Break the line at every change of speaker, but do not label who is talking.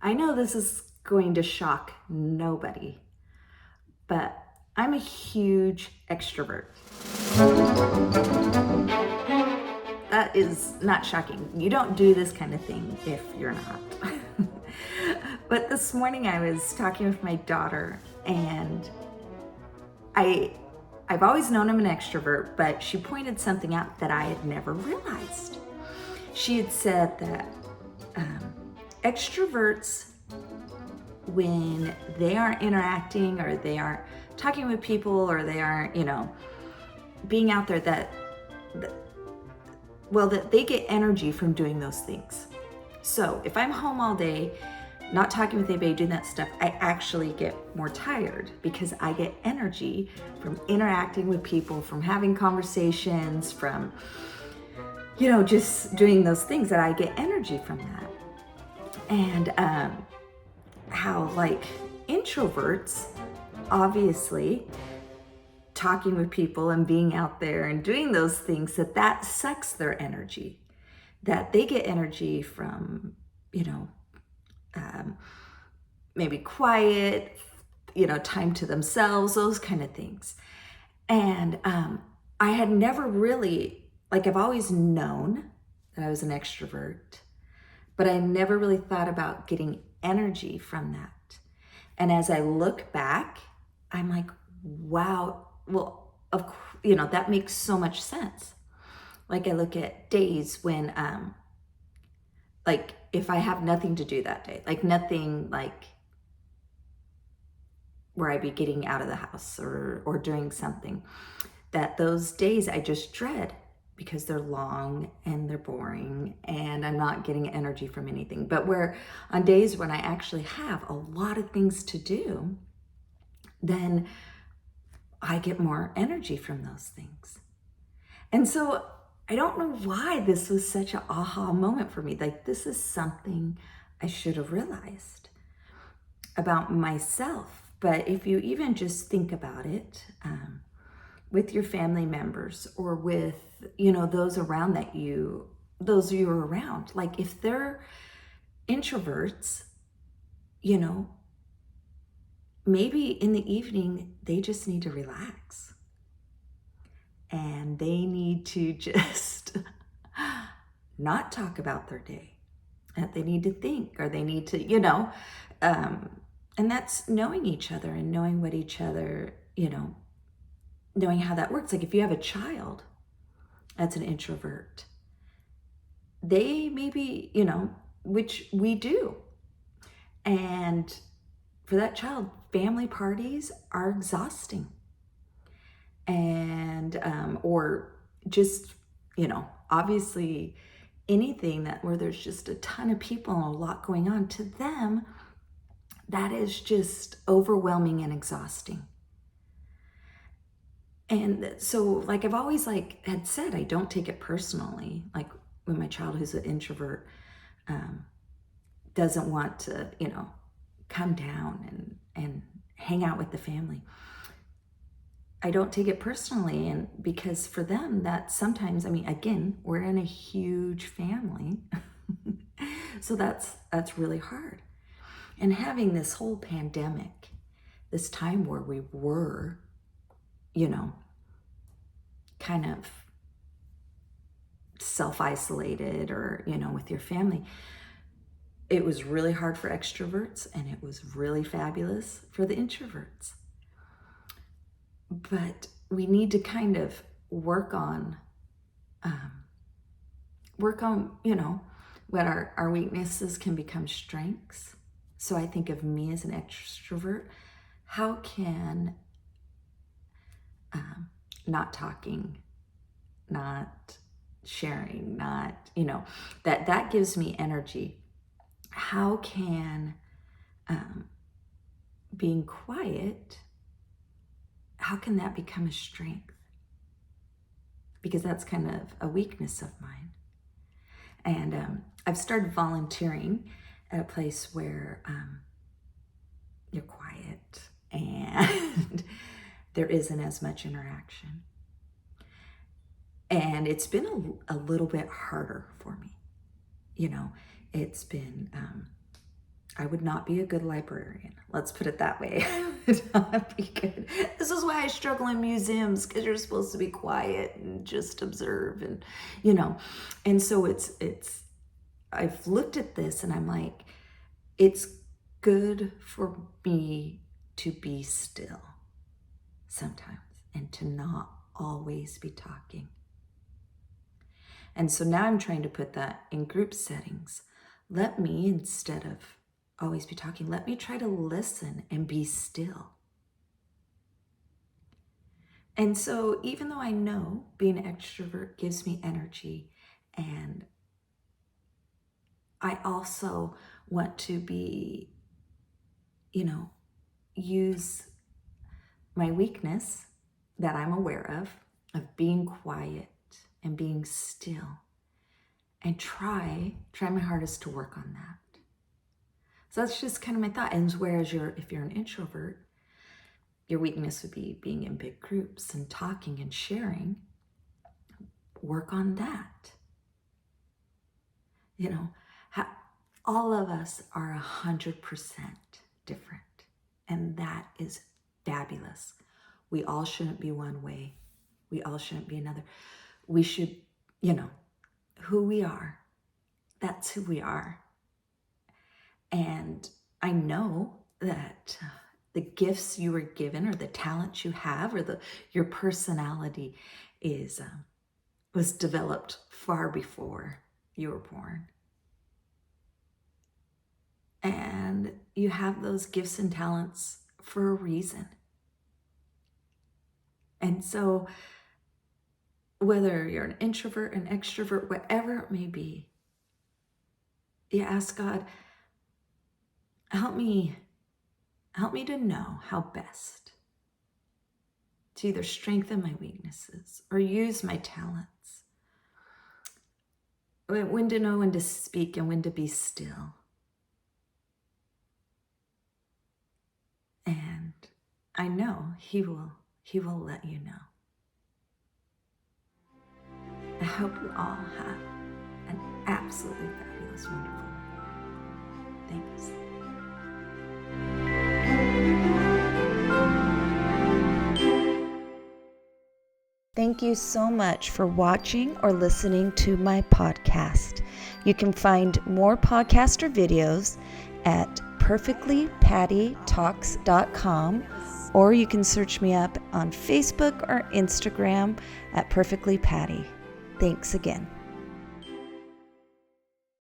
I know this is going to shock nobody, but I'm a huge extrovert. That is not shocking. You don't do this kind of thing if you're not. But this morning I was talking with my daughter, and I've always known I'm an extrovert, but she pointed something out that I had never realized. She had said that extroverts, when they aren't interacting or they aren't talking with people or they aren't, being out there, that they get energy from doing those things. So if I'm home all day, not talking with anybody, doing that stuff, I actually get more tired because I get energy from interacting with people, from having conversations, from, just doing those things, that I get energy from that. And how like introverts, obviously, talking with people and being out there and doing those things, that sucks their energy, that they get energy from, maybe quiet, time to themselves, those kind of things. And I had never really, I've always known that I was an extrovert, but I never really thought about getting energy from that. And as I look back, I'm like, wow, well, that makes so much sense. I look at days when, if I have nothing to do that day, nothing, where I'd be getting out of the house or doing something, that those days I just dread because they're long and they're boring and I'm not getting energy from anything. But where on days when I actually have a lot of things to do, then I get more energy from those things. And so I don't know why this was such an aha moment for me. This is something I should have realized about myself. But if you even just think about it, with your family members or with, those around those you're around, if they're introverts, maybe in the evening, they just need to relax and they need to just not talk about their day, that they need to think, or they need to, and that's knowing each other and knowing what each other, knowing how that works. If you have a child that's an introvert, they maybe, which we do. And for that child, family parties are exhausting. And, or just, obviously anything where there's just a ton of people and a lot going on, to them, that is just overwhelming and exhausting. And so, I've always had said, I don't take it personally. When my child, who's an introvert, doesn't want to, come down and hang out with the family, I don't take it personally. And because for them, that sometimes, again, we're in a huge family. So that's really hard. And having this whole pandemic, this time where we were, kind of self-isolated or, with your family, it was really hard for extroverts and it was really fabulous for the introverts. But we need to kind of work on, what our weaknesses can become strengths. So I think of me as an extrovert. How can not talking, not sharing, not, that gives me energy. How can being quiet, how can that become a strength? Because that's kind of a weakness of mine. And I've started volunteering at a place where you're quiet and there isn't as much interaction. And it's been a little bit harder for me. It's been I would not be a good librarian. Let's put it that way. I would not be good. This is why I struggle in museums, because you're supposed to be quiet and just observe and, and so I've looked at this and I'm like, it's good for me to be still sometimes and to not always be talking. And so now I'm trying to put that in group settings. Let me, instead of always be talking, let me try to listen and be still. And so even though I know being an extrovert gives me energy, and I also want to be, use my weakness that I'm aware of being quiet and being still, and try my hardest to work on that. So that's just kind of my thought. And whereas if you're an introvert, your weakness would be being in big groups and talking and sharing. Work on that. All of us are 100% different. And that is fabulous. We all shouldn't be one way. We all shouldn't be another. We should, who we are. That's who we are. And I know that the gifts you were given, or the talents you have, or your personality was developed far before you were born. And you have those gifts and talents for a reason. And so whether you're an introvert, an extrovert, whatever it may be, you ask God, help me to know how best to either strengthen my weaknesses or use my talents. When to know when to speak and when to be still. And I know He will let you know. I hope you all have an absolutely fabulous, wonderful day. Thanks. Thank you so much for watching or listening to my podcast. You can find more podcast or videos at perfectlypattytalks.com, or you can search me up on Facebook or Instagram at Perfectly Patty. Thanks again.